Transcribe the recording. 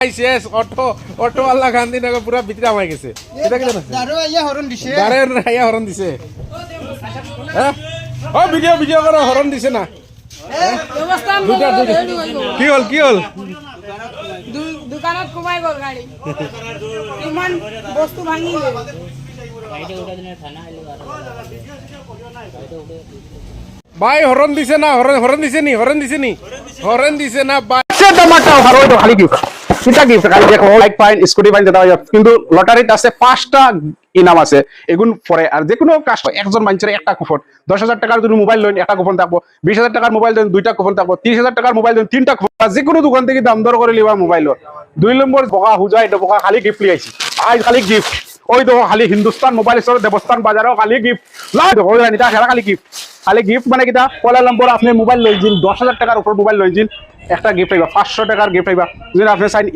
শেষ অটো অটোওয়ালা গান্ধীনগর পুরা ভিতরে আমায় গেছে এটা কি জানো দারো আইয়া হরন দিছে দাঁড়ের আইয়া হরন দিছে হ্যাঁ ও ভিডিও ভিডিও করো হরন দিছে না কি হল দোকানত কমাই গল গাড়ি ইমান বস্তু ভাঙি ভাই হরন দিছে না হরন দিছে নি হরন দিছে না ভাই টাকা ভালো হইতো খালি গিফট কিটা গিফট খালি দেখো লাইক ফাইন স্কুটি ফাইন যেটা কিন্তু লটারিত আছে 5টা ইনাম আছে এগুন পরে আর যে কোনো কাজ একজন মানুষের একটা কুপন 10,000 টাকার যদি মোবাইল লইন একটা কুপন থাকবো 20,000 টাকার মোবাইল দেন দুইটা কুপন থাকবো 30,000 টাকার মোবাইল দেন তিনটা কুপন যে কোনো দোকান থেকে দাম দর করে লিবা মোবাইলর 2 নম্বর বকা হুজা এটা বকা খালি গিফট লিয়ে আইছি আজ খালি গিফট ওই দেখো খালি হিন্দুস্তান মোবাইল স্টোর দেবস্থান বাজারও খালি গিফট লাই দেখো এটা খালি গিফট মানে কিটা পয়লা নম্বর আপনি মোবাইল লইছিন 10,000 টাকার উপর মোবাইল লইছিন একটা গিফট পাইবা 500 টাকার গিফট পাইবা যদি আপনি চাইন